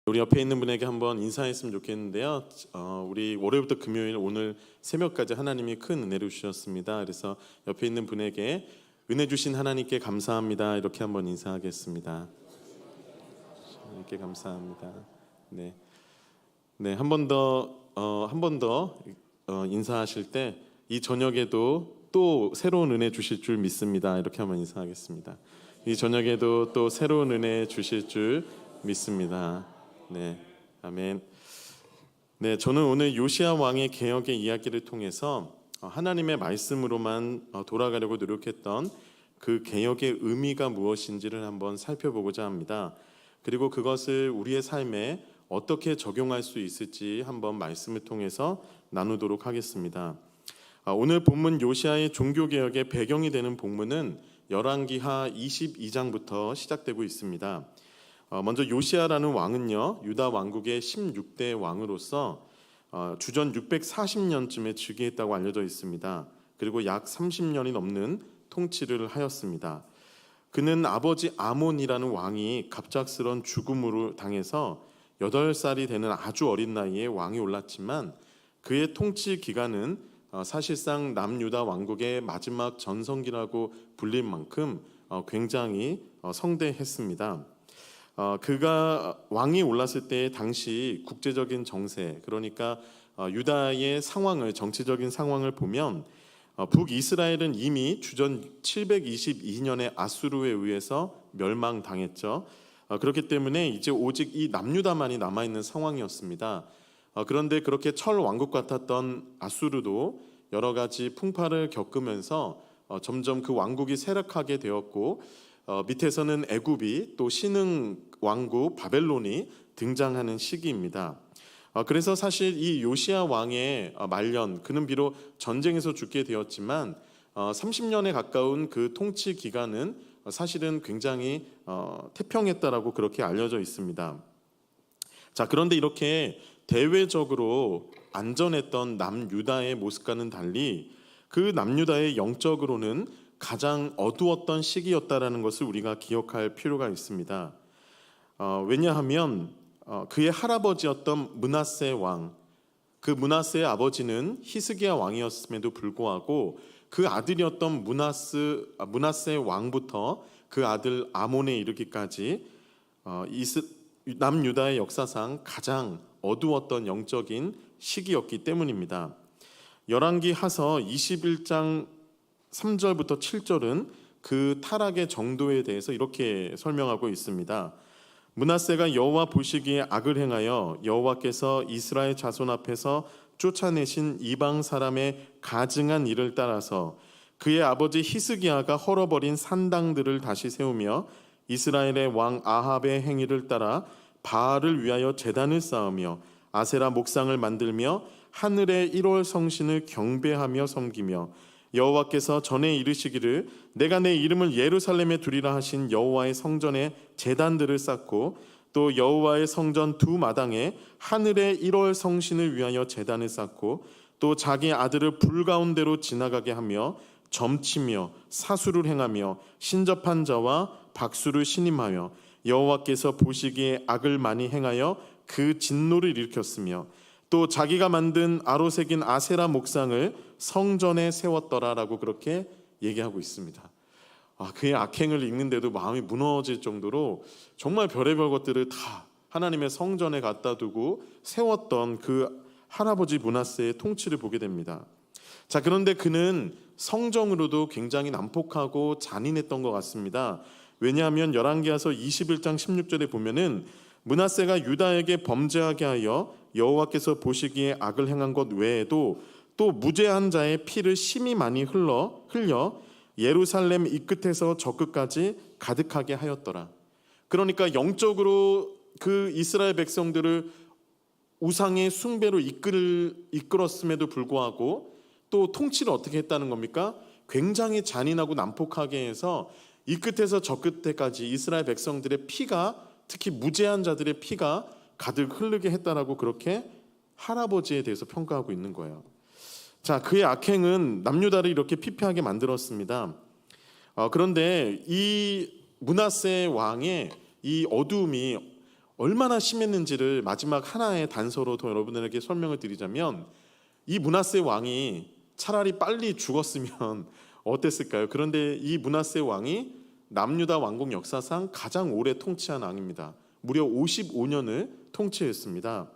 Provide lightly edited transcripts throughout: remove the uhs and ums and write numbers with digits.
우리 옆에 있는 분에게 한번 인사했으면 좋겠는데요. 우리 월요일부터 금요일 오늘 새벽까지 하나님이 큰 은혜를 주셨습니다. 그래서 옆에 있는 분에게 은혜 주신 하나님께 감사합니다. 이렇게 한번 인사하겠습니다. 하나님께 감사합니다. 네, 한 번 더 인사하실 때 이 저녁에도 또 새로운 은혜 주실 줄 믿습니다. 이렇게 한번 인사하겠습니다. 이 저녁에도 또 새로운 은혜 주실 줄 믿습니다. 네, 아멘. 네, 저는 오늘 요시야 왕의 개혁의 이야기를 통해서 하나님의 말씀으로만 돌아가려고 노력했던 그 개혁의 의미가 무엇인지를 한번 살펴보고자 합니다. 그리고 그것을 우리의 삶에 어떻게 적용할 수 있을지 한번 말씀을 통해서 나누도록 하겠습니다. 오늘 본문 요시야의 종교개혁의 배경이 되는 본문은 열왕기하 22장부터 시작되고 있습니다. 먼저 요시야라는 왕은요, 유다 왕국의 16대 왕으로서 주전 640년쯤에 즉위했다고 알려져 있습니다. 그리고 약 30년이 넘는 통치를 하였습니다. 그는 아버지 아몬이라는 왕이 갑작스런 죽음으로 당해서 8살이 되는 아주 어린 나이에 왕이 올랐지만 그의 통치 기간은 사실상 남유다 왕국의 마지막 전성기라고 불릴 만큼 굉장히 성대했습니다. 그가 왕이 올랐을 때 당시 국제적인 정세, 그러니까 유다의 상황을, 정치적인 상황을 보면 북이스라엘은 이미 주전 722년에 아수르에 의해서 멸망당했죠. 그렇기 때문에 이제 오직 이 남유다만이 남아있는 상황이었습니다. 그런데 그렇게 철 왕국 같았던 아수르도 여러 가지 풍파를 겪으면서 점점 그 왕국이 쇠락하게 되었고, 밑에서는 애굽이, 또 신흥 왕국 바벨론이 등장하는 시기입니다. 그래서 사실 이 요시야 왕의 말년, 그는 비록 전쟁에서 죽게 되었지만 30년에 가까운 그 통치 기간은 사실은 굉장히 태평했다라고 그렇게 알려져 있습니다. 자, 그런데 이렇게 대외적으로 안전했던 남유다의 모습과는 달리 그 남유다의 영적으로는 가장 어두웠던 시기였다라는 것을 우리가 기억할 필요가 있습니다. 왜냐하면 그의 할아버지였던 므낫세 왕, 그 므낫세의 아버지는 히스기야 왕이었음에도 불구하고 그 아들이었던 므낫세 왕부터 그 아들 아몬에 이르기까지 남유다의 역사상 가장 어두웠던 영적인 시기였기 때문입니다. 열왕기하서 21장 3절부터 7절은 그 타락의 정도에 대해서 이렇게 설명하고 있습니다. 므낫세가 여호와 보시기에 악을 행하여 여호와께서 이스라엘 자손 앞에서 쫓아내신 이방 사람의 가증한 일을 따라서 그의 아버지 히스기야가 헐어버린 산당들을 다시 세우며 이스라엘의 왕 아합의 행위를 따라 바알을 위하여 제단을 쌓으며 아세라 목상을 만들며 하늘의 1월 성신을 경배하며 섬기며 여호와께서 전에 이르시기를 내가 내 이름을 예루살렘에 두리라 하신 여호와의 성전에 제단들을 쌓고 또 여호와의 성전 두 마당에 하늘의 1월 성신을 위하여 제단을 쌓고 또 자기 아들을 불 가운데로 지나가게 하며 점치며 사수를 행하며 신접한 자와 박수를 신임하여 여호와께서 보시기에 악을 많이 행하여 그 진노를 일으켰으며 또 자기가 만든 아로새긴 아세라 목상을 성전에 세웠더라라고 그렇게 얘기하고 있습니다. 그의 악행을 읽는데도 마음이 무너질 정도로 정말 별의별 것들을 다 하나님의 성전에 갖다 두고 세웠던 그 할아버지 므낫세의 통치를 보게 됩니다. 자, 그런데 그는 성정으로도 굉장히 난폭하고 잔인했던 것 같습니다. 왜냐하면 열왕기하서 21장 16절에 보면은 므낫세가 유다에게 범죄하게 하여 여호와께서 보시기에 악을 행한 것 외에도 또 무죄한 자의 피를 심히 많이 흘려 예루살렘 이 끝에서 저 끝까지 가득하게 하였더라. 그러니까 영적으로 그 이스라엘 백성들을 우상의 숭배로 이끌었음에도 불구하고 또 통치를 어떻게 했다는 겁니까? 굉장히 잔인하고 난폭하게 해서 이 끝에서 저 끝에까지 이스라엘 백성들의 피가, 특히 무죄한 자들의 피가 가득 흐르게 했다라고 그렇게 할아버지에 대해서 평가하고 있는 거예요. 자, 그의 악행은 남유다를 이렇게 피폐하게 만들었습니다. 그런데 이 므낫세 왕의 이 어두움이 얼마나 심했는지를 마지막 하나의 단서로 더 여러분들에게 설명을 드리자면, 이 므낫세 왕이 차라리 빨리 죽었으면 어땠을까요? 그런데 이 므낫세 왕이 남유다 왕국 역사상 가장 오래 통치한 왕입니다. 무려 55년을 통치했습니다.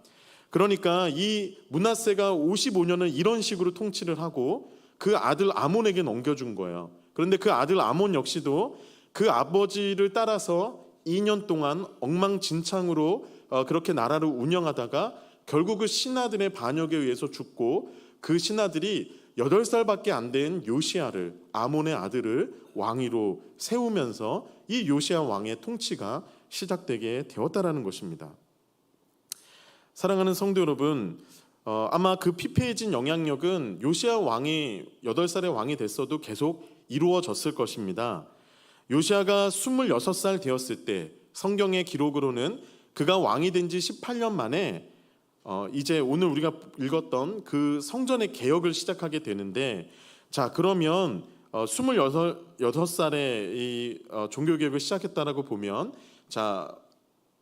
그러니까 이 므낫세가 55년을 이런 식으로 통치를 하고 그 아들 아몬에게 넘겨준 거예요. 그런데 그 아들 아몬 역시도 그 아버지를 따라서 2년 동안 엉망진창으로 그렇게 나라를 운영하다가 결국 그 신하들의 반역에 의해서 죽고, 그 신하들이 8살밖에 안 된 요시야를, 아몬의 아들을 왕위로 세우면서 이 요시야 왕의 통치가 시작되게 되었다라는 것입니다. 사랑하는 성도 여러분, 아마 그 피폐해진 영향력은 요시야 왕이 8살의 왕이 됐어도 계속 이루어졌을 것입니다. 요시야가 26살 되었을 때 성경의 기록으로는 그가 왕이 된 지 18년 만에 이제 오늘 우리가 읽었던 그 성전의 개혁을 시작하게 되는데, 자 그러면 26살에 이 종교개혁을 시작했다라고 보면, 자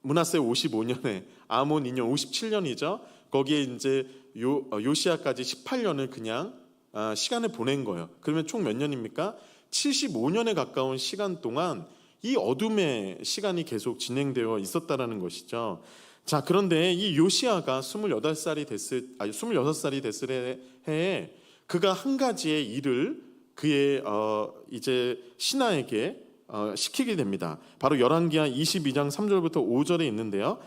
므낫세 55년에 아몬 2년 57년이죠. 거기에 이제 요시야까지 18년을 그냥 시간을 보낸 거예요. 그러면 총 몇 년입니까? 75년에 가까운 시간 동안 이 어둠의 시간이 계속 진행되어 있었다라는 것이죠. 자, 그런데 이 요시야가 26살이 됐을 해에 그가 한 가지의 일을 그의 이제 신하에게 시키게 됩니다. 바로 열왕기하 22장 3절부터 5절에 있는데요.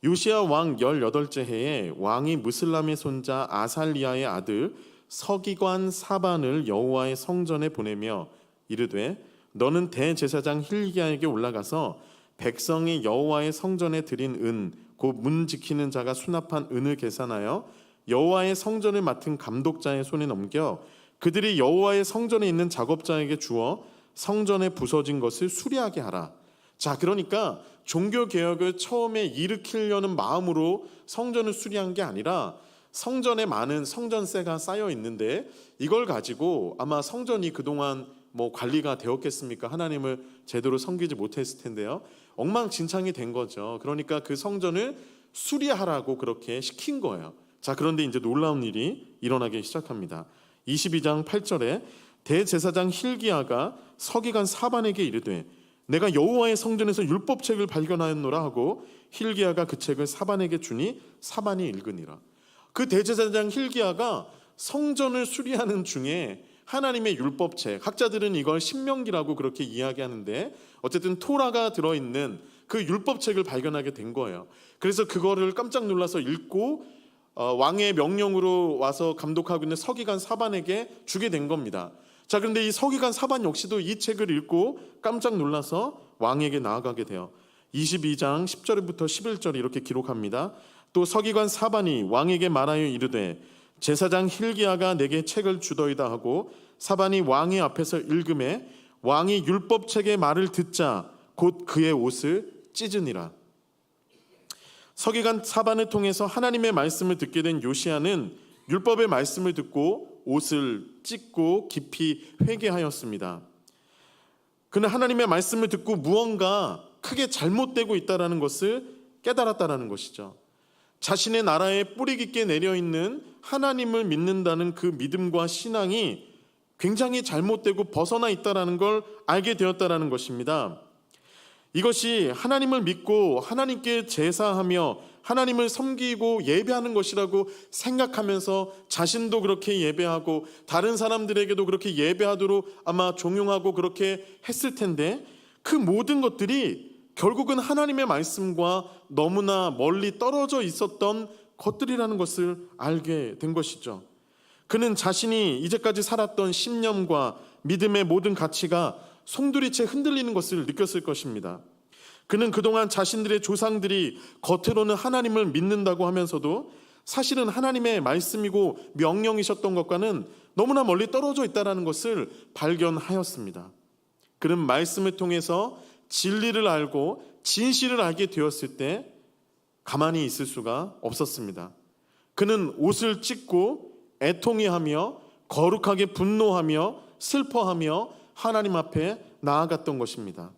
요시야 왕 18째 해에 왕이 무슬람의 손자 아살리아의 아들 서기관 사반을 여호와의 성전에 보내며 이르되, 너는 대제사장 hil기야에게 올라가서 백성이 여호와의 성전에 드린 은 곧 문 지키는 자가 수납한 은을 계산하여 여호와의 성전을 맡은 감독자의 손에 넘겨 그들이 여호와의 성전에 있는 작업자에게 주어 성전에 부서진 것을 수리하게 하라. 자, 그러니까 종교 개혁을 처음에 일으키려는 마음으로 성전을 수리한 게 아니라, 성전에 많은 성전세가 쌓여 있는데 이걸 가지고 아마 성전이 그동안 관리가 되었겠습니까? 하나님을 제대로 섬기지 못했을 텐데요. 엉망진창이 된 거죠. 그러니까 그 성전을 수리하라고 그렇게 시킨 거예요. 자, 그런데 이제 놀라운 일이 일어나기 시작합니다. 22장 8절에 대제사장 hil기야가 서기관 사반에게 이르되, 내가 여호와의 성전에서 율법책을 발견하였노라 하고 hil기야가 그 책을 사반에게 주니 사반이 읽으니라. 그 대제사장 hil기야가 성전을 수리하는 중에 하나님의 율법책, 학자들은 이걸 신명기라고 그렇게 이야기하는데 어쨌든 토라가 들어있는 그 율법책을 발견하게 된 거예요. 그래서 그거를 깜짝 놀라서 읽고 왕의 명령으로 와서 감독하고 있는 서기관 사반에게 주게 된 겁니다. 자, 그런데 이 서기관 사반 역시도 이 책을 읽고 깜짝 놀라서 왕에게 나아가게 돼요. 22장 10절부터 11절 이렇게 기록합니다. 또 서기관 사반이 왕에게 말하여 이르되, 제사장 hil기야가 내게 책을 주더이다 하고 사반이 왕의 앞에서 읽음에 왕이 율법책의 말을 듣자 곧 그의 옷을 찢으니라. 서기관 사반을 통해서 하나님의 말씀을 듣게 된 요시야는 율법의 말씀을 듣고 옷을 찢고 깊이 회개하였습니다. 그는 하나님의 말씀을 듣고 무언가 크게 잘못되고 있다는 것을 깨달았다는 것이죠. 자신의 나라에 뿌리 깊게 내려있는 하나님을 믿는다는 그 믿음과 신앙이 굉장히 잘못되고 벗어나 있다는 걸 알게 되었다는 것입니다. 이것이 하나님을 믿고 하나님께 제사하며 하나님을 섬기고 예배하는 것이라고 생각하면서 자신도 그렇게 예배하고 다른 사람들에게도 그렇게 예배하도록 아마 종용하고 그렇게 했을 텐데, 그 모든 것들이 결국은 하나님의 말씀과 너무나 멀리 떨어져 있었던 것들이라는 것을 알게 된 것이죠. 그는 자신이 이제까지 살았던 신념과 믿음의 모든 가치가 송두리째 흔들리는 것을 느꼈을 것입니다. 그는 그동안 자신들의 조상들이 겉으로는 하나님을 믿는다고 하면서도 사실은 하나님의 말씀이고 명령이셨던 것과는 너무나 멀리 떨어져 있다는 것을 발견하였습니다. 그는 말씀을 통해서 진리를 알고 진실을 알게 되었을 때 가만히 있을 수가 없었습니다. 그는 옷을 찢고 애통해하며 거룩하게 분노하며 슬퍼하며 하나님 앞에 나아갔던 것입니다.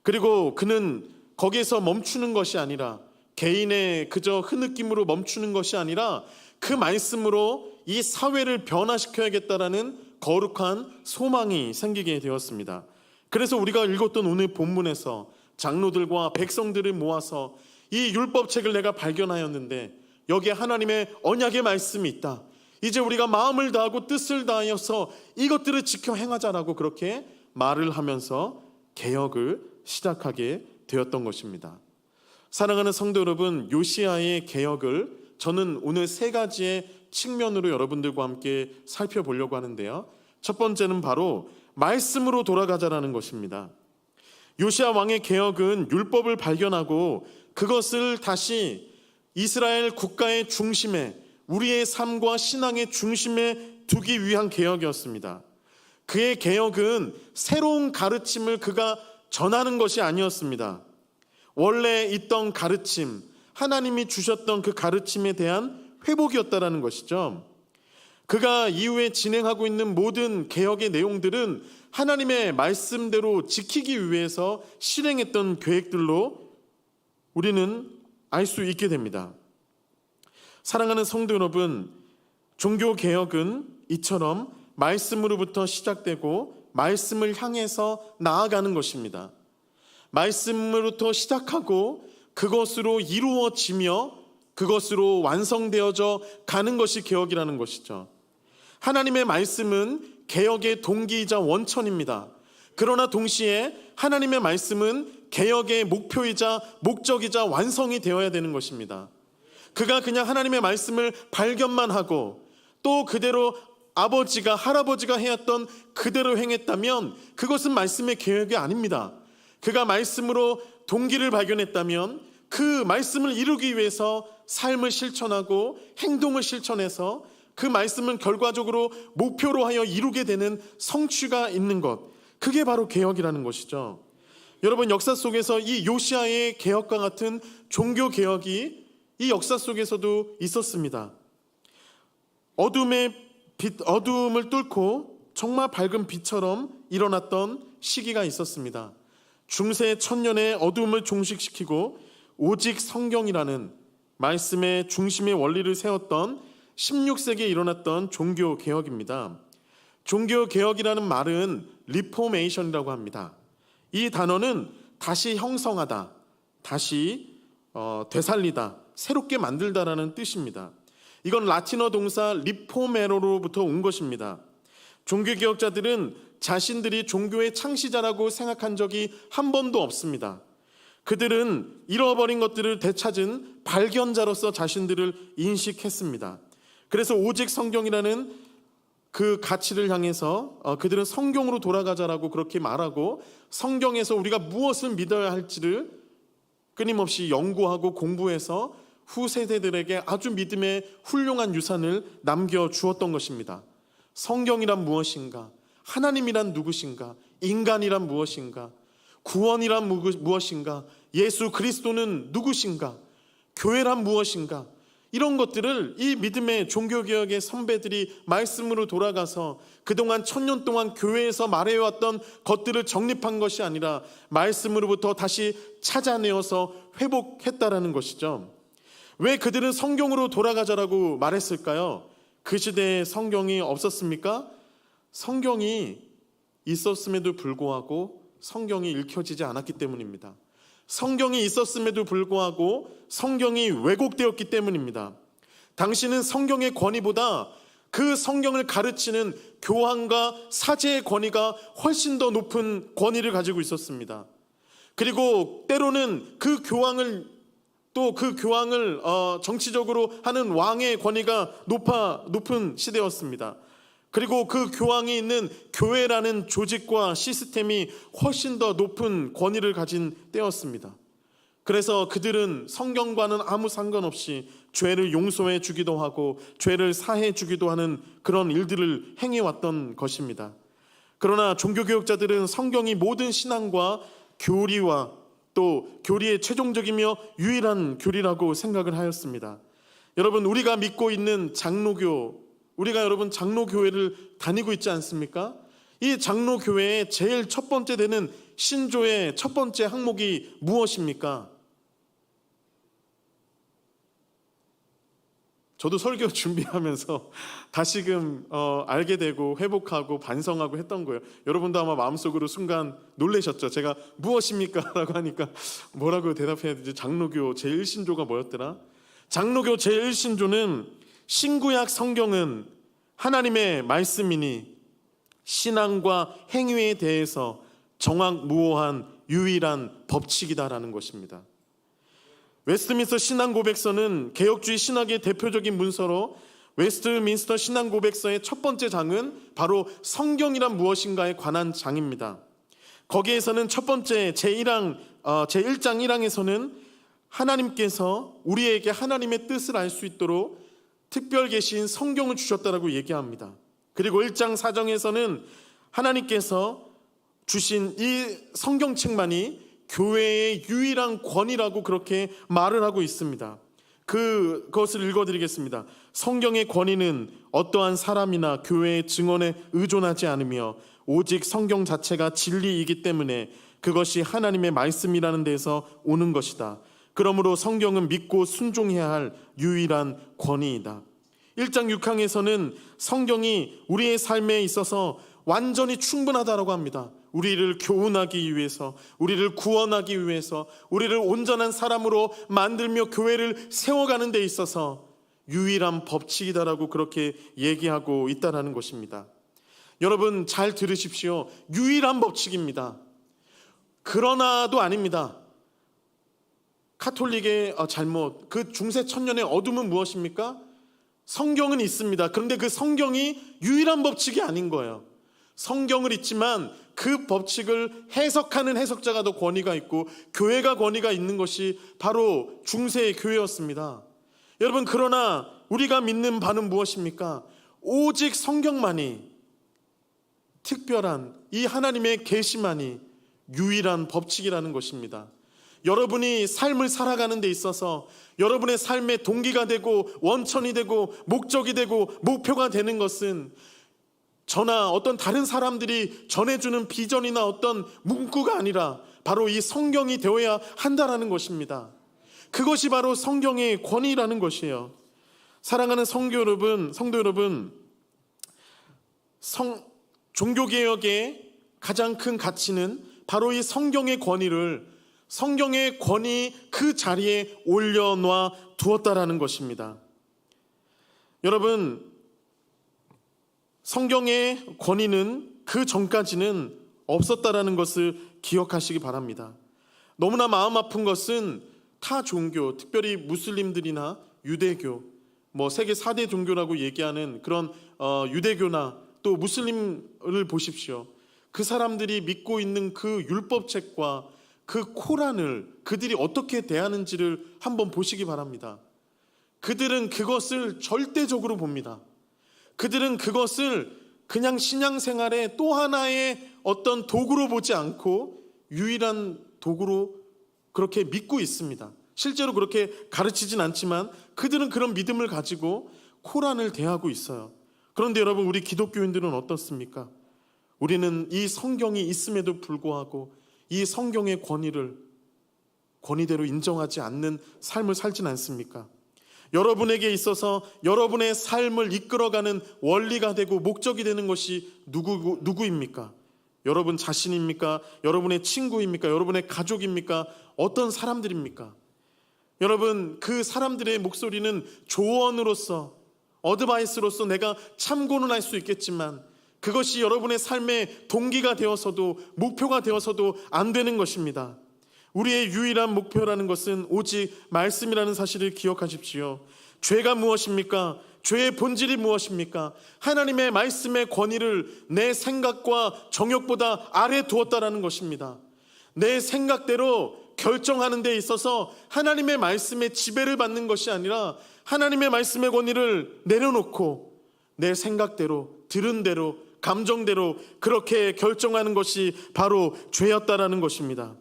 그리고 그는 거기에서 멈추는 것이 아니라, 개인의 그저 흐느낌으로 멈추는 것이 아니라 그 말씀으로 이 사회를 변화시켜야겠다라는 거룩한 소망이 생기게 되었습니다. 그래서 우리가 읽었던 오늘 본문에서 장로들과 백성들을 모아서 이 율법책을 내가 발견하였는데 여기에 하나님의 언약의 말씀이 있다. 이제 우리가 마음을 다하고 뜻을 다하여서 이것들을 지켜 행하자라고 그렇게 말을 하면서 개혁을 시작하게 되었던 것입니다. 사랑하는 성도 여러분, 요시야의 개혁을 저는 오늘 세 가지의 측면으로 여러분들과 함께 살펴보려고 하는데요. 첫 번째는 바로 말씀으로 돌아가자라는 것입니다. 요시야 왕의 개혁은 율법을 발견하고 그것을 다시 이스라엘 국가의 중심에, 우리의 삶과 신앙의 중심에 두기 위한 개혁이었습니다. 그의 개혁은 새로운 가르침을 그가 전하는 것이 아니었습니다. 원래 있던 가르침, 하나님이 주셨던 그 가르침에 대한 회복이었다라는 것이죠. 그가 이후에 진행하고 있는 모든 개혁의 내용들은 하나님의 말씀대로 지키기 위해서 실행했던 계획들로 우리는 알 수 있게 됩니다. 사랑하는 성도 여러분, 종교개혁은 이처럼 말씀으로부터 시작되고 말씀을 향해서 나아가는 것입니다. 말씀으로부터 시작하고 그것으로 이루어지며 그것으로 완성되어져 가는 것이 개혁이라는 것이죠. 하나님의 말씀은 개혁의 동기이자 원천입니다. 그러나 동시에 하나님의 말씀은 개혁의 목표이자 목적이자 완성이 되어야 되는 것입니다. 그가 그냥 하나님의 말씀을 발견만 하고 또 그대로 아버지가 할아버지가 해왔던 그대로 행했다면 그것은 말씀의 개혁이 아닙니다. 그가 말씀으로 동기를 발견했다면 그 말씀을 이루기 위해서 삶을 실천하고 행동을 실천해서 그 말씀은 결과적으로 목표로 하여 이루게 되는 성취가 있는 것, 그게 바로 개혁이라는 것이죠. 여러분, 역사 속에서 이 요시야의 개혁과 같은 종교 개혁이 이 역사 속에서도 있었습니다. 어둠을 뚫고 정말 밝은 빛처럼 일어났던 시기가 있었습니다. 중세 천년의 어둠을 종식시키고 오직 성경이라는 말씀의 중심의 원리를 세웠던 16세기에 일어났던 종교개혁입니다. 종교개혁이라는 말은 리포메이션이라고 합니다. 이 단어는 다시 형성하다, 다시 되살리다, 새롭게 만들다라는 뜻입니다. 이건 라틴어 동사 리포메로로부터 온 것입니다. 종교개혁자들은 자신들이 종교의 창시자라고 생각한 적이 한 번도 없습니다. 그들은 잃어버린 것들을 되찾은 발견자로서 자신들을 인식했습니다. 그래서 오직 성경이라는 그 가치를 향해서 그들은 성경으로 돌아가자라고 그렇게 말하고 성경에서 우리가 무엇을 믿어야 할지를 끊임없이 연구하고 공부해서 후세대들에게 아주 믿음의 훌륭한 유산을 남겨주었던 것입니다. 성경이란 무엇인가? 하나님이란 누구신가? 인간이란 무엇인가? 구원이란 무엇인가? 예수 그리스도는 누구신가? 교회란 무엇인가? 이런 것들을 이 믿음의 종교개혁의 선배들이 말씀으로 돌아가서 그동안 1000년 동안 교회에서 말해왔던 것들을 정립한 것이 아니라 말씀으로부터 다시 찾아내어서 회복했다라는 것이죠. 왜 그들은 성경으로 돌아가자라고 말했을까요? 그 시대에 성경이 없었습니까? 성경이 있었음에도 불구하고 성경이 읽혀지지 않았기 때문입니다. 성경이 있었음에도 불구하고 성경이 왜곡되었기 때문입니다. 당시는 성경의 권위보다 그 성경을 가르치는 교황과 사제의 권위가 훨씬 더 높은 권위를 가지고 있었습니다. 그리고 때로는 그 교황을 정치적으로 하는 왕의 권위가 높은 시대였습니다. 그리고 그 교황이 있는 교회라는 조직과 시스템이 훨씬 더 높은 권위를 가진 때였습니다. 그래서 그들은 성경과는 아무 상관없이 죄를 용서해 주기도 하고 죄를 사해 주기도 하는 그런 일들을 행해왔던 것입니다. 그러나 종교개혁자들은 성경이 모든 신앙과 교리와 또 교리의 최종적이며 유일한 교리라고 생각을 하였습니다. 여러분, 우리가 믿고 있는 장로교, 우리가 여러분 장로교회를 다니고 있지 않습니까? 이 장로교회의 제일 첫 번째 되는 신조의 첫 번째 항목이 무엇입니까? 저도 설교 준비하면서 다시금 알게 되고 회복하고 반성하고 했던 거예요. 여러분도 아마 마음속으로 순간 놀라셨죠? 제가 무엇입니까? 라고 하니까 뭐라고 대답해야 되지? 장로교 제1신조가 뭐였더라? 장로교 제1신조는 신구약 성경은 하나님의 말씀이니 신앙과 행위에 대해서 정확무오한 유일한 법칙이다라는 것입니다. 웨스트민스터 신앙고백서는 개혁주의 신학의 대표적인 문서로 웨스트민스터 신앙고백서의 첫 번째 장은 바로 성경이란 무엇인가에 관한 장입니다. 거기에서는 첫 번째 제1장 1항에서는 하나님께서 우리에게 하나님의 뜻을 알 수 있도록 특별 계시인 성경을 주셨다라고 얘기합니다. 그리고 1장 4장에서는 하나님께서 주신 이 성경책만이 교회의 유일한 권위라고 그렇게 말을 하고 있습니다. 그것을 읽어드리겠습니다. 성경의 권위는 어떠한 사람이나 교회의 증언에 의존하지 않으며 오직 성경 자체가 진리이기 때문에 그것이 하나님의 말씀이라는 데서 오는 것이다. 그러므로 성경은 믿고 순종해야 할 유일한 권위이다. 1장 6항에서는 성경이 우리의 삶에 있어서 완전히 충분하다라고 합니다. 우리를 교훈하기 위해서, 우리를 구원하기 위해서, 우리를 온전한 사람으로 만들며 교회를 세워가는 데 있어서 유일한 법칙이다라고 그렇게 얘기하고 있다라는 것입니다. 여러분 잘 들으십시오. 유일한 법칙입니다. 그러나도 아닙니다. 카톨릭의 잘못, 그 중세 천년의 어둠은 무엇입니까? 성경은 있습니다. 그런데 그 성경이 유일한 법칙이 아닌 거예요. 성경을 읽지만 그 법칙을 해석하는 해석자가 더 권위가 있고 교회가 권위가 있는 것이 바로 중세의 교회였습니다. 여러분 그러나 우리가 믿는 바는 무엇입니까? 오직 성경만이, 특별한 이 하나님의 계시만이 유일한 법칙이라는 것입니다. 여러분이 삶을 살아가는 데 있어서 여러분의 삶의 동기가 되고 원천이 되고 목적이 되고 목표가 되는 것은 저나 어떤 다른 사람들이 전해주는 비전이나 어떤 문구가 아니라 바로 이 성경이 되어야 한다라는 것입니다. 그것이 바로 성경의 권위라는 것이에요. 사랑하는 성도 여러분, 종교개혁의 가장 큰 가치는 바로 이 성경의 권위를, 성경의 권위 그 자리에 올려놔 두었다라는 것입니다. 여러분, 성경의 권위는 그 전까지는 없었다라는 것을 기억하시기 바랍니다. 너무나 마음 아픈 것은 타 종교, 특별히 무슬림들이나 유대교, 세계 4대 종교라고 얘기하는 그런 유대교나 또 무슬림을 보십시오. 그 사람들이 믿고 있는 그 율법책과 그 코란을 그들이 어떻게 대하는지를 한번 보시기 바랍니다. 그들은 그것을 절대적으로 봅니다. 그들은 그것을 그냥 신앙생활의 또 하나의 어떤 도구로 보지 않고 유일한 도구로 그렇게 믿고 있습니다. 실제로 그렇게 가르치진 않지만 그들은 그런 믿음을 가지고 코란을 대하고 있어요. 그런데 여러분, 우리 기독교인들은 어떻습니까? 우리는 이 성경이 있음에도 불구하고 이 성경의 권위대로 인정하지 않는 삶을 살진 않습니까? 여러분에게 있어서 여러분의 삶을 이끌어가는 원리가 되고 목적이 되는 것이 누구입니까? 여러분 자신입니까? 여러분의 친구입니까? 여러분의 가족입니까? 어떤 사람들입니까? 여러분, 그 사람들의 목소리는 조언으로서, 어드바이스로서 내가 참고는 할 수 있겠지만 그것이 여러분의 삶의 동기가 되어서도 목표가 되어서도 안 되는 것입니다. 우리의 유일한 목표라는 것은 오직 말씀이라는 사실을 기억하십시오. 죄가 무엇입니까? 죄의 본질이 무엇입니까? 하나님의 말씀의 권위를 내 생각과 정욕보다 아래 두었다라는 것입니다. 내 생각대로 결정하는 데 있어서 하나님의 말씀의 지배를 받는 것이 아니라 하나님의 말씀의 권위를 내려놓고 내 생각대로, 들은 대로, 감정대로 그렇게 결정하는 것이 바로 죄였다라는 것입니다.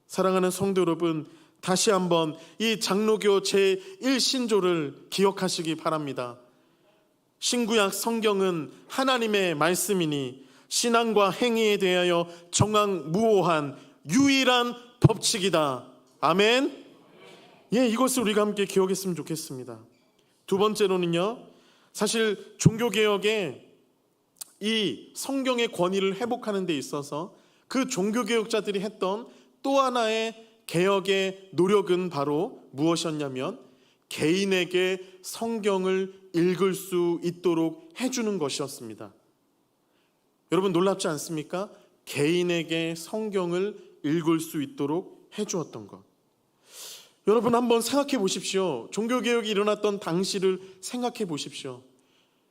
사랑하는 성도 여러분, 다시 한번 이 장로교 제1신조를 기억하시기 바랍니다. 신구약 성경은 하나님의 말씀이니 신앙과 행위에 대하여 정황무오한 유일한 법칙이다. 아멘. 예, 이것을 우리가 함께 기억했으면 좋겠습니다. 두 번째로는요, 사실 종교개혁에 이 성경의 권위를 회복하는 데 있어서 그 종교개혁자들이 했던 또 하나의 개혁의 노력은 바로 무엇이었냐면 개인에게 성경을 읽을 수 있도록 해주는 것이었습니다. 여러분 놀랍지 않습니까? 개인에게 성경을 읽을 수 있도록 해주었던 것. 여러분 한번 생각해 보십시오. 종교개혁이 일어났던 당시를 생각해 보십시오.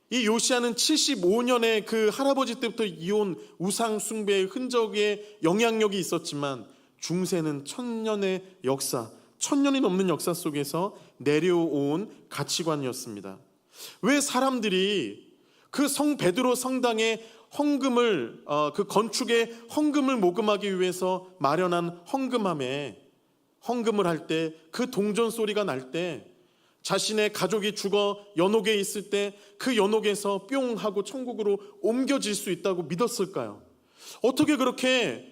이 요시야는 75년에 그 할아버지 때부터 이어온 우상 숭배의 흔적에 영향력이 있었지만 중세는 천년의 역사, 천년이 넘는 역사 속에서 내려온 가치관이었습니다. 왜 사람들이 그 성 베드로 성당에 헌금을 그 건축에 헌금을 모금하기 위해서 마련한 헌금함에 헌금을 할 때 그 동전 소리가 날 때 자신의 가족이 죽어 연옥에 있을 때 그 연옥에서 뿅 하고 천국으로 옮겨질 수 있다고 믿었을까요? 어떻게 그렇게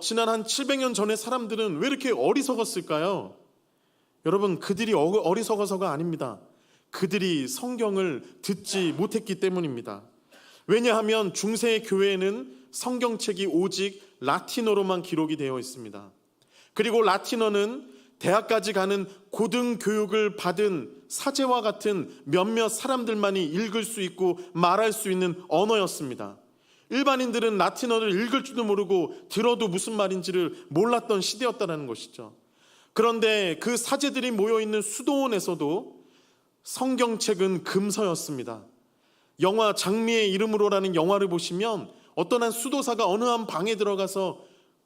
지난 한 700년 전의 사람들은 왜 이렇게 어리석었을까요? 여러분 그들이 어리석어서가 아닙니다. 그들이 성경을 듣지 못했기 때문입니다. 왜냐하면 중세의 교회에는 성경책이 오직 라틴어로만 기록이 되어 있습니다. 그리고 라틴어는 대학까지 가는 고등교육을 받은 사제와 같은 몇몇 사람들만이 읽을 수 있고 말할 수 있는 언어였습니다. 일반인들은 라틴어를 읽을 줄도 모르고 들어도 무슨 말인지를 몰랐던 시대였다는 것이죠. 그런데 그 사제들이 모여있는 수도원에서도 성경책은 금서였습니다. 영화 장미의 이름으로라는 영화를 보시면 어떤 한 수도사가 어느 한 방에 들어가서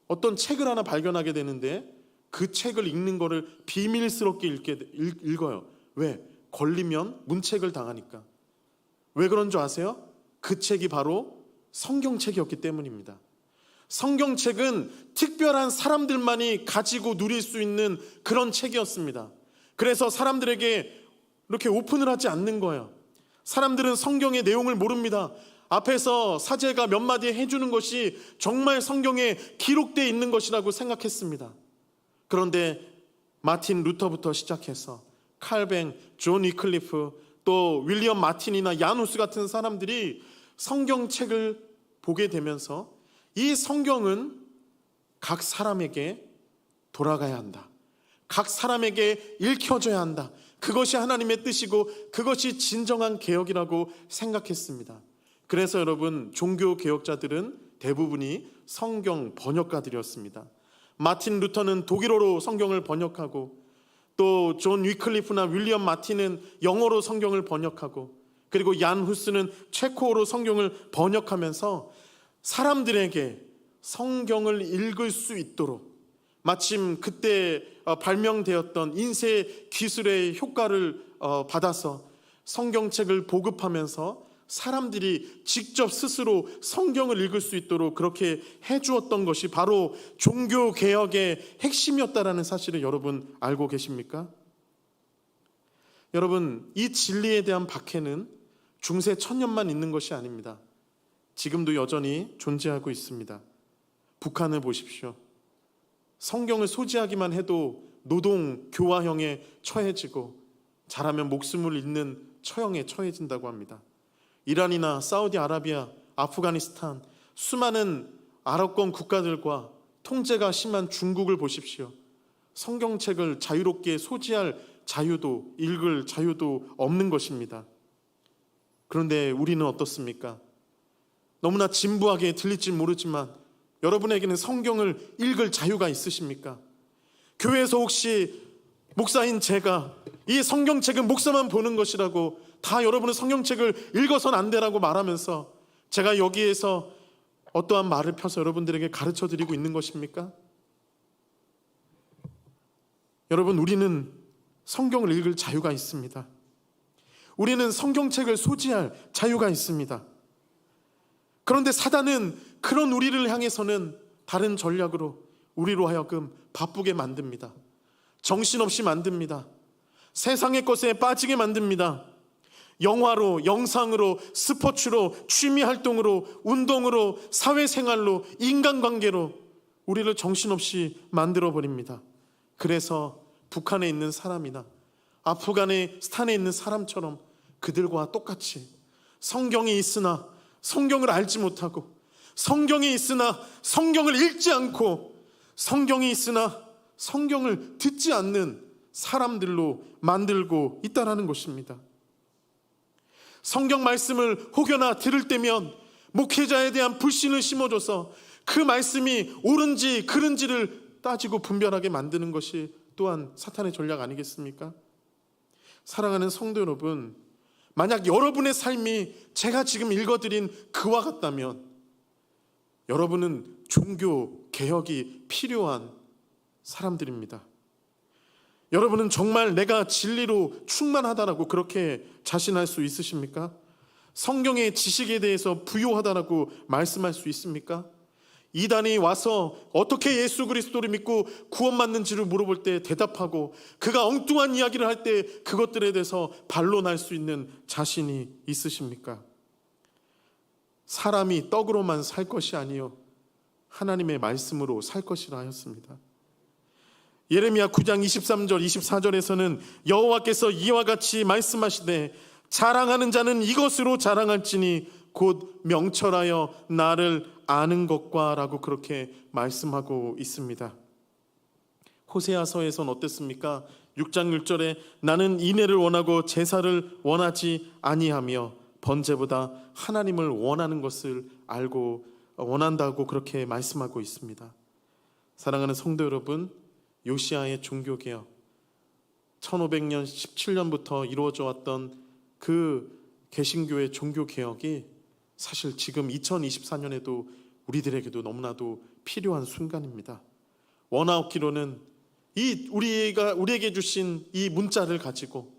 어떤 책을 하나 발견하게 되는데 그 책을 읽는 거를 비밀스럽게 읽어요. 왜? 걸리면 문책을 당하니까. 왜 그런 줄 아세요? 그 책이 바로 성경책이었기 때문입니다. 성경책은 특별한 사람들만이 가지고 누릴 수 있는 그런 책이었습니다. 그래서 사람들에게 이렇게 오픈을 하지 않는 거예요. 사람들은 성경의 내용을 모릅니다. 앞에서 사제가 몇 마디 해주는 것이 정말 성경에 기록되어 있는 것이라고 생각했습니다. 그런데 마틴 루터부터 시작해서 칼뱅, 존 위클리프, 또 윌리엄 마틴이나 야누스 같은 사람들이 성경책을 보게 되면서 이 성경은 각 사람에게 돌아가야 한다. 각 사람에게 읽혀져야 한다. 그것이 하나님의 뜻이고 그것이 진정한 개혁이라고 생각했습니다. 그래서 여러분 종교 개혁자들은 대부분이 성경 번역가들이었습니다. 마틴 루터는 독일어로 성경을 번역하고 또 존 위클리프나 윌리엄 마틴은 영어로 성경을 번역하고 그리고 얀 후스는 체코어로 성경을 번역하면서 사람들에게 성경을 읽을 수 있도록 마침 그때 발명되었던 인쇄 기술의 효과를 받아서 성경책을 보급하면서 사람들이 직접 스스로 성경을 읽을 수 있도록 그렇게 해주었던 것이 바로 종교개혁의 핵심이었다는 사실을 여러분 알고 계십니까? 여러분 이 진리에 대한 박해는 중세 천년만 있는 것이 아닙니다. 지금도 여전히 존재하고 있습니다. 북한을 보십시오. 성경을 소지하기만 해도 노동 교화형에 처해지고 잘하면 목숨을 잃는 처형에 처해진다고 합니다. 이란이나 사우디아라비아, 아프가니스탄 수많은 아랍권 국가들과 통제가 심한 중국을 보십시오. 성경책을 자유롭게 소지할 자유도 읽을 자유도 없는 것입니다. 그런데 우리는 어떻습니까? 너무나 진부하게 들릴지 모르지만 여러분에게는 성경을 읽을 자유가 있으십니까? 교회에서 혹시 목사인 제가 이 성경책은 목사만 보는 것이라고 다 여러분은 성경책을 읽어서는 안 되라고 말하면서 제가 여기에서 어떠한 말을 펴서 여러분들에게 가르쳐 드리고 있는 것입니까? 여러분 우리는 성경을 읽을 자유가 있습니다. 우리는 성경책을 소지할 자유가 있습니다. 그런데 사단은 그런 우리를 향해서는 다른 전략으로 우리로 하여금 바쁘게 만듭니다. 정신없이 만듭니다. 세상의 것에 빠지게 만듭니다. 영화로, 영상으로, 스포츠로, 취미 활동으로, 운동으로, 사회생활로, 인간관계로 우리를 정신없이 만들어 버립니다. 그래서 북한에 있는 사람이나 아프가니스탄에 있는 사람처럼 그들과 똑같이 성경이 있으나 성경을 알지 못하고, 성경이 있으나 성경을 읽지 않고, 성경이 있으나 성경을 듣지 않는 사람들로 만들고 있다는 것입니다. 성경 말씀을 혹여나 들을 때면 목회자에 대한 불신을 심어줘서 그 말씀이 옳은지 그른지를 따지고 분별하게 만드는 것이 또한 사탄의 전략 아니겠습니까? 사랑하는 성도 여러분, 만약 여러분의 삶이 제가 지금 읽어드린 그와 같다면 여러분은 종교 개혁이 필요한 사람들입니다. 여러분은 정말 내가 진리로 충만하다라고 그렇게 자신할 수 있으십니까? 성경의 지식에 대해서 부요하다라고 말씀할 수 있습니까? 이단이 와서 어떻게 예수 그리스도를 믿고 구원받는지를 물어볼 때 대답하고, 그가 엉뚱한 이야기를 할 때 그것들에 대해서 반론할 수 있는 자신이 있으십니까? 사람이 떡으로만 살 것이 아니요 하나님의 말씀으로 살 것이라 하였습니다. 예레미야 9장 23절 24절에서는 여호와께서 이와 같이 말씀하시되 자랑하는 자는 이것으로 자랑할지니 곧 명철하여 나를 아는 것과 라고 그렇게 말씀하고 있습니다. 호세아서에서는 어땠습니까? 6장 1절에 나는 인애를 원하고 제사를 원하지 아니하며 번제보다 하나님을 원하는 것을 알고 원한다고 그렇게 말씀하고 있습니다. 사랑하는 성도 여러분, 요시아의 종교개혁 1500년 17년부터 이루어져 왔던 그 개신교의 종교개혁이 사실 지금 2024년에도 우리들에게도 너무나도 필요한 순간입니다. 원하옵기로는 우리에게 주신 이 문자를 가지고,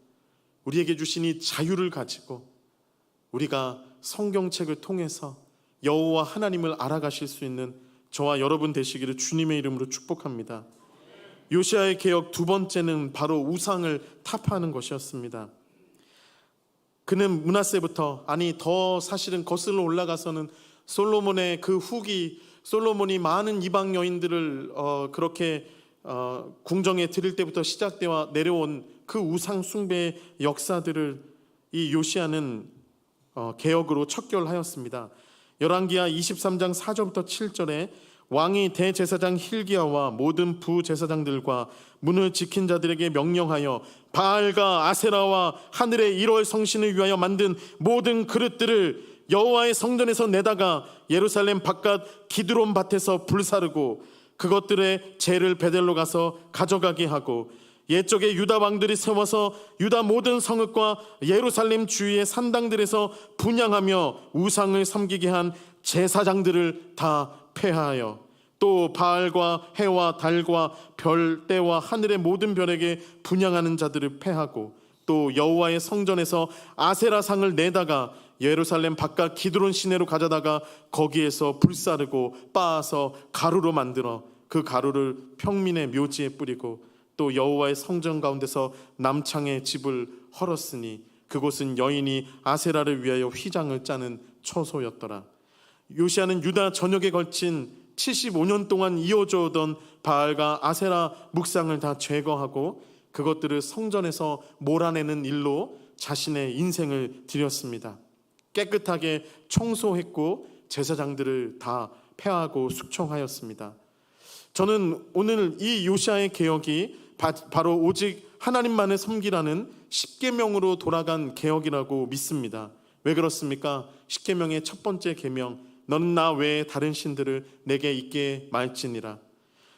우리에게 주신 이 자유를 가지고 우리가 성경책을 통해서 여호와 하나님을 알아가실 수 있는 저와 여러분 되시기를 주님의 이름으로 축복합니다. 요시아의 개혁 두 번째는 바로 우상을 타파하는 것이었습니다. 그는 므낫세부터, 더 사실은 거슬러 올라가서는 솔로몬의 그 후기, 솔로몬이 많은 이방 여인들을 그렇게 궁정에 드릴 때부터 시작되어 내려온 그 우상 숭배의 역사들을 이 요시아는 개혁으로 척결하였습니다. 열왕기하 23장 4절부터 7절에 왕이 대제사장 힐기야와 모든 부제사장들과 문을 지킨 자들에게 명령하여 바알과 아세라와 하늘의 1월 성신을 위하여 만든 모든 그릇들을 여호와의 성전에서 내다가 예루살렘 바깥 기드론 밭에서 불사르고 그것들의 재를 베델로 가서 가져가게 하고, 옛적에 유다 왕들이 세워서 유다 모든 성읍과 예루살렘 주위의 산당들에서 분향하며 우상을 섬기게 한 제사장들을 다 폐하여, 또 바알과 해와 달과 별 때와 하늘의 모든 별에게 분향하는 자들을 폐하고, 또 여호와의 성전에서 아세라상을 내다가 예루살렘 바깥 기드론 시내로 가져다가 거기에서 불사르고 빻아서 가루로 만들어 그 가루를 평민의 묘지에 뿌리고, 또 여호와의 성전 가운데서 남창의 집을 헐었으니 그곳은 여인이 아세라를 위하여 휘장을 짜는 처소였더라. 요시아는 유다 전역에 걸친 75년 동안 이어져 오던 바알과 아세라 묵상을 다 제거하고 그것들을 성전에서 몰아내는 일로 자신의 인생을 들였습니다. 깨끗하게 청소했고 제사장들을 다 폐하고 숙청하였습니다. 저는 오늘 이 요시아의 개혁이 바로 오직 하나님만을 섬기라는 십계명으로 돌아간 개혁이라고 믿습니다. 왜 그렇습니까? 십계명의 첫 번째 계명, 너는 나 외에 다른 신들을 내게 있게 말지니라.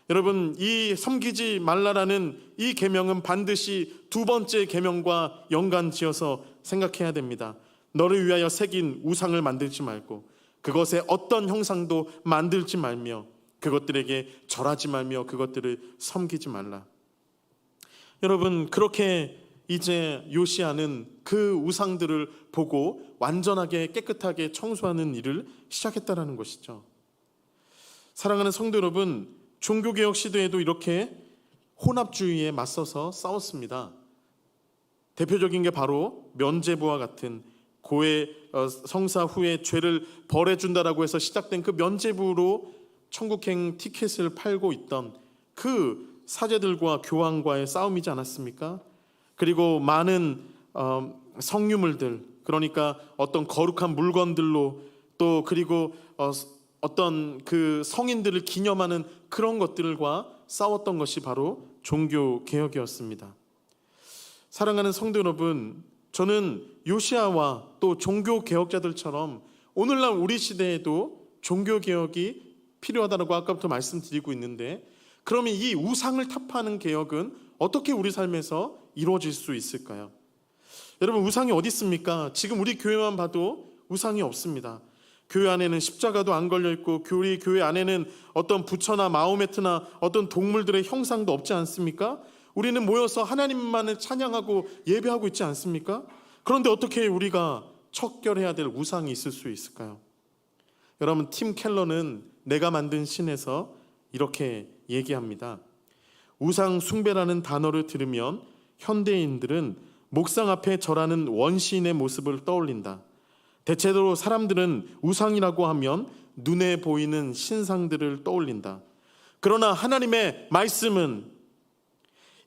여러분, 이 섬기지 말라라는 이 계명은 반드시 두 번째 계명과 연관지어서 생각해야 됩니다. 너를 위하여 새긴 우상을 만들지 말고 그것의 어떤 형상도 만들지 말며 그것들에게 절하지 말며 그것들을 섬기지 말라. 여러분, 그렇게 이제 요시아는 그 우상들을 보고 완전하게 깨끗하게 청소하는 일을 시작했다라는 것이죠. 사랑하는 성도 여러분, 종교개혁 시대에도 이렇게 혼합주의에 맞서서 싸웠습니다. 대표적인 게 바로 면죄부와 같은 고해 성사 후에 죄를 벌해준다라고 해서 시작된 그 면죄부로 천국행 티켓을 팔고 있던 그 사제들과 교황과의 싸움이지 않았습니까? 그리고 많은 성유물들, 그러니까 어떤 거룩한 물건들로 또 그리고 어떤 그 성인들을 기념하는 그런 것들과 싸웠던 것이 바로 종교 개혁이었습니다. 사랑하는 성도 여러분, 저는 요시아와 또 종교 개혁자들처럼 오늘날 우리 시대에도 종교 개혁이 필요하다고 아까부터 말씀드리고 있는데, 그러면 이 우상을 타파하는 개혁은 어떻게 우리 삶에서 이루어질 수 있을까요? 여러분, 우상이 어디 있습니까? 지금 우리 교회만 봐도 우상이 없습니다. 교회 안에는 십자가도 안 걸려 있고, 우리 교회 안에는 어떤 부처나 마호메트나 어떤 동물들의 형상도 없지 않습니까? 우리는 모여서 하나님만을 찬양하고 예배하고 있지 않습니까? 그런데 어떻게 우리가 척결해야 될 우상이 있을 수 있을까요? 여러분, 팀 켈러는 내가 만든 신에서 이렇게 얘기합니다. 우상 숭배라는 단어를 들으면 현대인들은 목상 앞에 절하는 원시인의 모습을 떠올린다. 대체로 사람들은 우상이라고 하면 눈에 보이는 신상들을 떠올린다. 그러나 하나님의 말씀은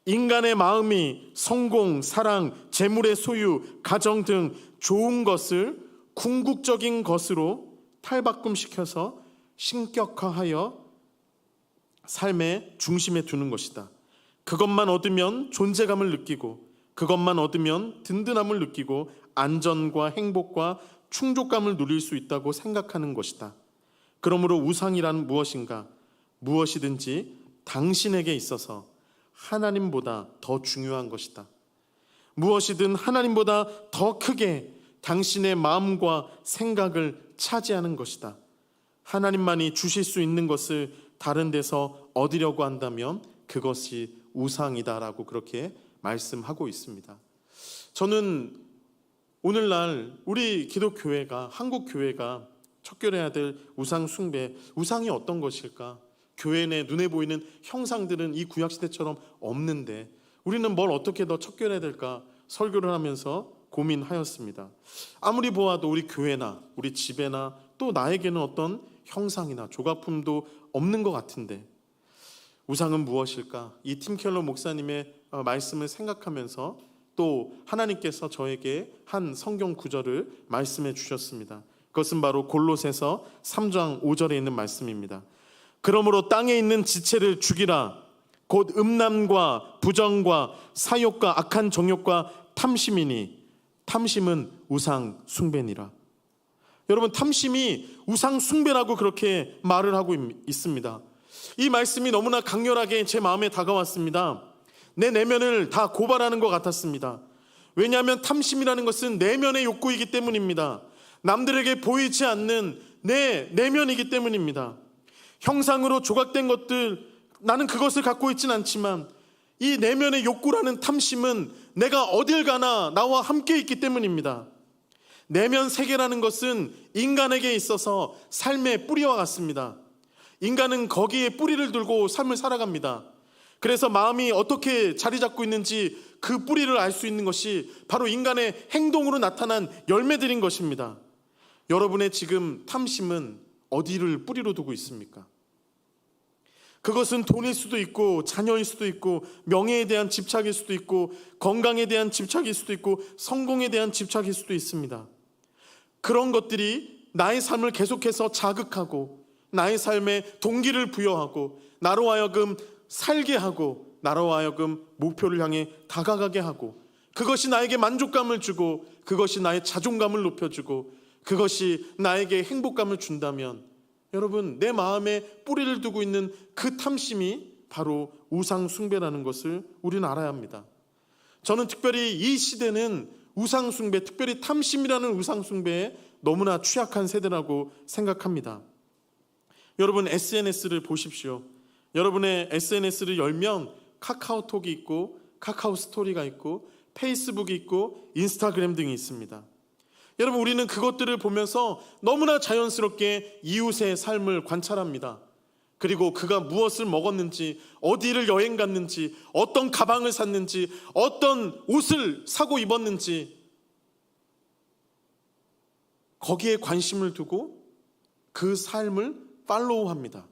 인간의 마음이 성공, 사랑, 재물의 소유, 가정 등 좋은 것을 궁극적인 것으로 탈바꿈시켜서 신격화하여 삶의 중심에 두는 것이다. 그것만 얻으면 존재감을 느끼고, 그것만 얻으면 든든함을 느끼고 안전과 행복과 충족감을 누릴 수 있다고 생각하는 것이다. 그러므로 우상이란 무엇인가? 무엇이든지 당신에게 있어서 하나님보다 더 중요한 것이다. 무엇이든 하나님보다 더 크게 당신의 마음과 생각을 차지하는 것이다. 하나님만이 주실 수 있는 것을 다른 데서 얻으려고 한다면 그것이 우상이다라고 그렇게 말씀하고 있습니다. 저는 오늘날 우리 기독교회가, 한국교회가 척결해야 될 우상 숭배, 우상이 어떤 것일까? 교회 내 눈에 보이는 형상들은 이 구약시대처럼 없는데 우리는 뭘 어떻게 더 척결해야 될까 설교를 하면서 고민하였습니다. 아무리 보아도 우리 교회나 우리 집에나 또 나에게는 어떤 형상이나 조각품도 없는 것 같은데 우상은 무엇일까? 이 팀 켈러 목사님의 말씀을 생각하면서 또 하나님께서 저에게 한 성경 구절을 말씀해 주셨습니다. 그것은 바로 골로새서 3장 5절에 있는 말씀입니다. 그러므로 땅에 있는 지체를 죽이라. 곧 음란과 부정과 사욕과 악한 정욕과 탐심이니 탐심은 우상 숭배니라. 여러분, 탐심이 우상 숭배라고 그렇게 말을 하고 있습니다. 이 말씀이 너무나 강렬하게 제 마음에 다가왔습니다. 내 내면을 다 고발하는 것 같았습니다. 왜냐하면 탐심이라는 것은 내면의 욕구이기 때문입니다. 남들에게 보이지 않는 내 내면이기 때문입니다. 형상으로 조각된 것들, 나는 그것을 갖고 있진 않지만 이 내면의 욕구라는 탐심은 내가 어딜 가나 나와 함께 있기 때문입니다. 내면 세계라는 것은 인간에게 있어서 삶의 뿌리와 같습니다. 인간은 거기에 뿌리를 들고 삶을 살아갑니다. 그래서 마음이 어떻게 자리 잡고 있는지 그 뿌리를 알 수 있는 것이 바로 인간의 행동으로 나타난 열매들인 것입니다. 여러분의 지금 탐심은 어디를 뿌리로 두고 있습니까? 그것은 돈일 수도 있고 자녀일 수도 있고 명예에 대한 집착일 수도 있고 건강에 대한 집착일 수도 있고 성공에 대한 집착일 수도 있습니다. 그런 것들이 나의 삶을 계속해서 자극하고 나의 삶에 동기를 부여하고 나로 하여금 살게 하고 나로 하여금 목표를 향해 다가가게 하고 그것이 나에게 만족감을 주고 그것이 나의 자존감을 높여주고 그것이 나에게 행복감을 준다면 여러분, 내 마음에 뿌리를 두고 있는 그 탐심이 바로 우상 숭배라는 것을 우리는 알아야 합니다. 저는 특별히 이 시대는 우상 숭배, 특별히 탐심이라는 우상 숭배에 너무나 취약한 세대라고 생각합니다. 여러분, SNS를 보십시오. 여러분의 SNS를 열면 카카오톡이 있고 카카오 스토리가 있고 페이스북이 있고 인스타그램 등이 있습니다. 여러분, 우리는 그것들을 보면서 너무나 자연스럽게 이웃의 삶을 관찰합니다. 그리고 그가 무엇을 먹었는지, 어디를 여행 갔는지, 어떤 가방을 샀는지, 어떤 옷을 사고 입었는지 거기에 관심을 두고 그 삶을 팔로우합니다.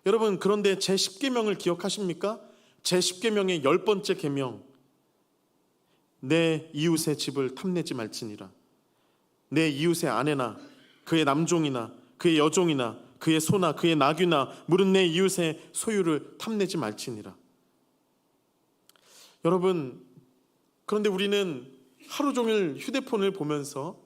여러분, 그런데 제10계명을 기억하십니까? 제10계명의 10번째 계명, 내 이웃의 집을 탐내지 말지니라. 내 이웃의 아내나 그의 남종이나 그의 여종이나 그의 소나 그의 나귀나 물은 내 이웃의 소유를 탐내지 말지니라. 여러분, 그런데 우리는 하루 종일 휴대폰을 보면서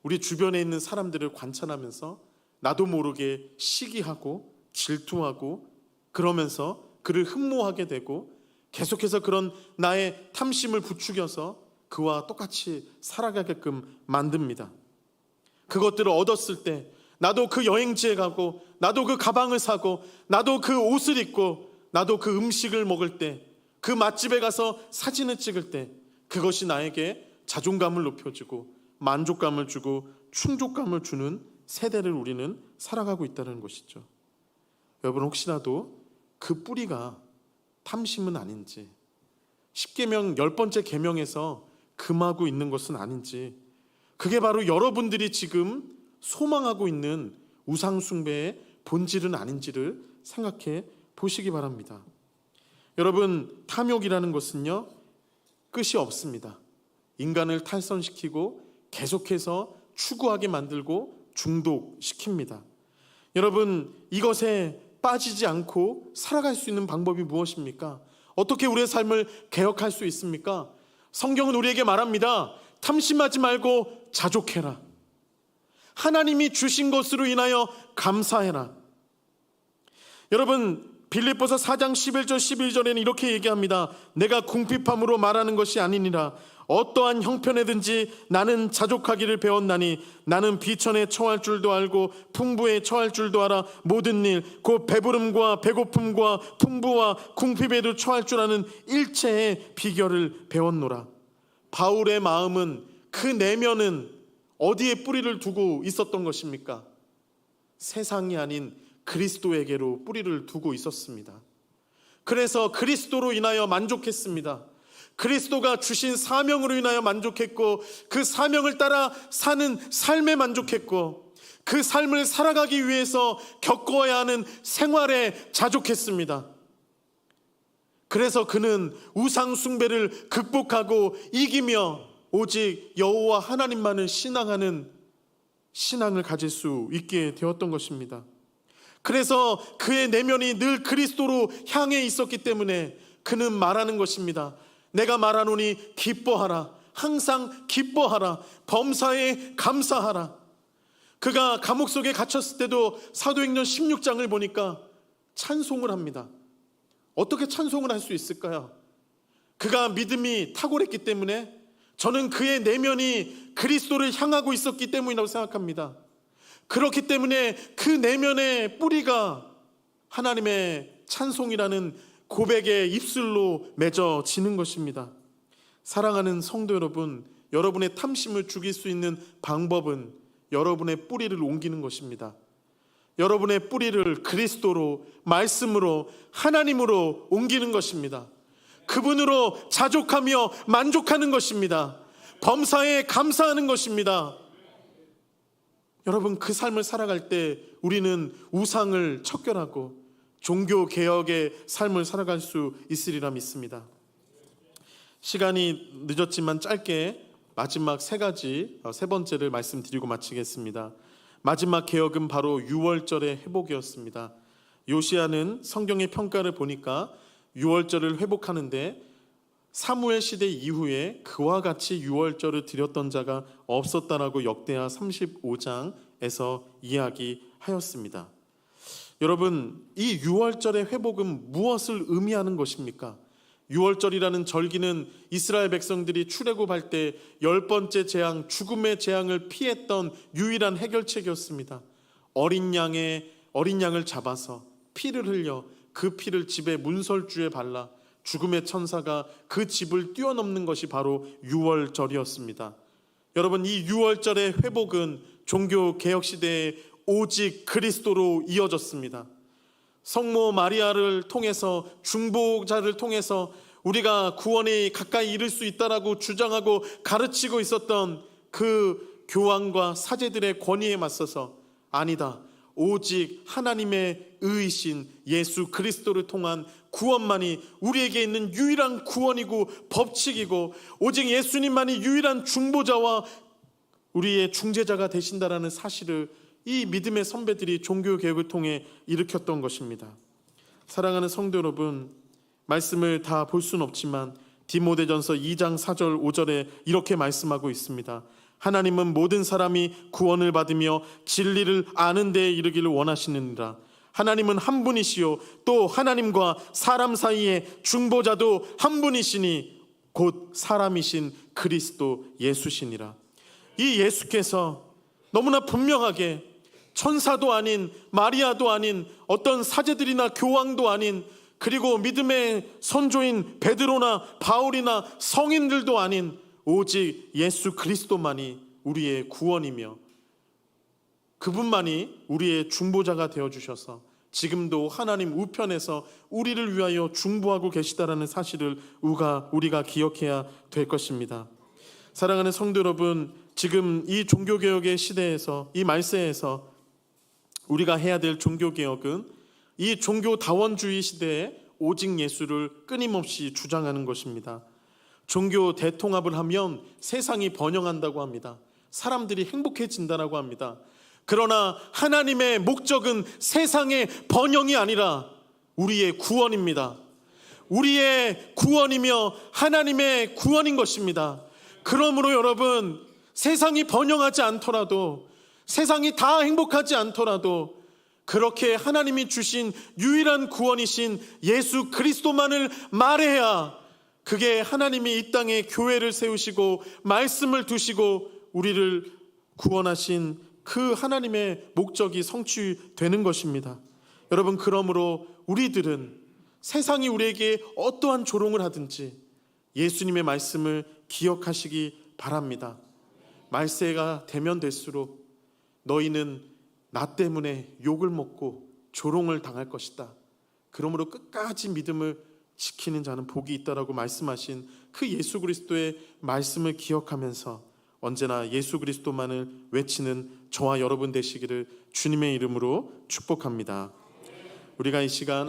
우리 주변에 있는 사람들을 관찰하면서 나도 모르게 시기하고 질투하고 그러면서 그를 흠모하게 되고 계속해서 그런 나의 탐심을 부추겨서 그와 똑같이 살아가게끔 만듭니다. 그것들을 얻었을 때 나도 그 여행지에 가고, 나도 그 가방을 사고, 나도 그 옷을 입고, 나도 그 음식을 먹을 때, 그 맛집에 가서 사진을 찍을 때 그것이 나에게 자존감을 높여주고 만족감을 주고 충족감을 주는 세대를 우리는 살아가고 있다는 것이죠. 여러분, 혹시라도 그 뿌리가 탐심은 아닌지, 10계명 10번째 계명에서 금하고 있는 것은 아닌지, 그게 바로 여러분들이 지금 소망하고 있는 우상숭배의 본질은 아닌지를 생각해 보시기 바랍니다. 여러분, 탐욕이라는 것은요, 끝이 없습니다. 인간을 탈선시키고 계속해서 추구하게 만들고 중독시킵니다. 여러분, 이것에 빠지지 않고 살아갈 수 있는 방법이 무엇입니까? 어떻게 우리의 삶을 개혁할 수 있습니까? 성경은 우리에게 말합니다. 탐심하지 말고 자족해라. 하나님이 주신 것으로 인하여 감사해라. 여러분, 빌립보서 4장 11절 11절에는 이렇게 얘기합니다. 내가 궁핍함으로 말하는 것이 아니니라. 어떠한 형편에든지 나는 자족하기를 배웠나니 나는 비천에 처할 줄도 알고 풍부에 처할 줄도 알아. 모든 일 곧 배부름과 배고픔과 풍부와 궁핍에도 처할 줄 아는 일체의 비결을 배웠노라. 바울의 마음은, 그 내면은 어디에 뿌리를 두고 있었던 것입니까? 세상이 아닌 그리스도에게로 뿌리를 두고 있었습니다. 그래서 그리스도로 인하여 만족했습니다. 그리스도가 주신 사명으로 인하여 만족했고, 그 사명을 따라 사는 삶에 만족했고, 그 삶을 살아가기 위해서 겪어야 하는 생활에 자족했습니다. 그래서 그는 우상 숭배를 극복하고 이기며 오직 여호와 하나님만을 신앙하는 신앙을 가질 수 있게 되었던 것입니다. 그래서 그의 내면이 늘 그리스도로 향해 있었기 때문에 그는 말하는 것입니다. 내가 말하노니 기뻐하라. 항상 기뻐하라. 범사에 감사하라. 그가 감옥 속에 갇혔을 때도 사도행전 16장을 보니까 찬송을 합니다. 어떻게 찬송을 할 수 있을까요? 그가 믿음이 탁월했기 때문에, 저는 그의 내면이 그리스도를 향하고 있었기 때문이라고 생각합니다. 그렇기 때문에 그 내면의 뿌리가 하나님의 찬송이라는 고백의 입술로 맺어지는 것입니다. 사랑하는 성도 여러분, 여러분의 탐심을 죽일 수 있는 방법은 여러분의 뿌리를 옮기는 것입니다. 여러분의 뿌리를 그리스도로, 말씀으로, 하나님으로 옮기는 것입니다. 그분으로 자족하며 만족하는 것입니다. 범사에 감사하는 것입니다. 여러분, 그 삶을 살아갈 때 우리는 우상을 척결하고 종교개혁의 삶을 살아갈 수 있으리라 믿습니다. 시간이 늦었지만 짧게 마지막 세 번째를 말씀드리고 마치겠습니다. 마지막 개혁은 바로 유월절의 회복이었습니다. 요시야는 성경의 평가를 보니까 유월절을 회복하는데 사무엘 시대 이후에 그와 같이 유월절을 드렸던 자가 없었다라고 역대하 35장에서 이야기하였습니다. 여러분, 이 유월절의 회복은 무엇을 의미하는 것입니까? 유월절이라는 절기는 이스라엘 백성들이 출애굽할 때 10번째 재앙, 죽음의 재앙을 피했던 유일한 해결책이었습니다. 어린 양을 잡아서 피를 흘려 그 피를 집의 문설주에 발라 죽음의 천사가 그 집을 뛰어넘는 것이 바로 유월절이었습니다. 여러분, 이 유월절의 회복은 종교 개혁 시대에 오직 그리스도로 이어졌습니다. 성모 마리아를 통해서, 중보자를 통해서 우리가 구원에 가까이 이를 수 있다라고 주장하고 가르치고 있었던 그 교황과 사제들의 권위에 맞서서 아니다, 오직 하나님의 의이신 예수 그리스도를 통한 구원만이 우리에게 있는 유일한 구원이고 법칙이고, 오직 예수님만이 유일한 중보자와 우리의 중재자가 되신다라는 사실을 이 믿음의 선배들이 종교개혁을 통해 일으켰던 것입니다. 사랑하는 성도 여러분, 말씀을 다 볼 수는 없지만 디모데전서 2장 4절 5절에 이렇게 말씀하고 있습니다. 하나님은 모든 사람이 구원을 받으며 진리를 아는 데에 이르기를 원하시느니라. 하나님은 한 분이시요 또 하나님과 사람 사이의 중보자도 한 분이시니 곧 사람이신 그리스도 예수시니라. 이 예수께서 너무나 분명하게 천사도 아닌, 마리아도 아닌, 어떤 사제들이나 교황도 아닌, 그리고 믿음의 선조인 베드로나 바울이나 성인들도 아닌 오직 예수 그리스도만이 우리의 구원이며 그분만이 우리의 중보자가 되어주셔서 지금도 하나님 우편에서 우리를 위하여 중보하고 계시다라는 사실을 우리가 기억해야 될 것입니다. 사랑하는 성도 여러분, 지금 이 종교개혁의 시대에서, 이 말세에서 우리가 해야 될 종교개혁은 이 종교다원주의 시대에 오직 예수를 끊임없이 주장하는 것입니다. 종교 대통합을 하면 세상이 번영한다고 합니다. 사람들이 행복해진다고 합니다. 그러나 하나님의 목적은 세상의 번영이 아니라 우리의 구원입니다. 우리의 구원이며 하나님의 구원인 것입니다. 그러므로 여러분, 세상이 번영하지 않더라도, 세상이 다 행복하지 않더라도 그렇게 하나님이 주신 유일한 구원이신 예수 그리스도만을 말해야 그게 하나님이 이 땅에 교회를 세우시고 말씀을 두시고 우리를 구원하신 그 하나님의 목적이 성취되는 것입니다. 여러분, 그러므로 우리들은 세상이 우리에게 어떠한 조롱을 하든지 예수님의 말씀을 기억하시기 바랍니다. 말세가 되면 될수록 너희는 나 때문에 욕을 먹고 조롱을 당할 것이다. 그러므로 끝까지 믿음을 지키는 자는 복이 있다라고 말씀하신 그 예수 그리스도의 말씀을 기억하면서 언제나 예수 그리스도만을 외치는 저와 여러분 되시기를 주님의 이름으로 축복합니다. 우리가 이 시간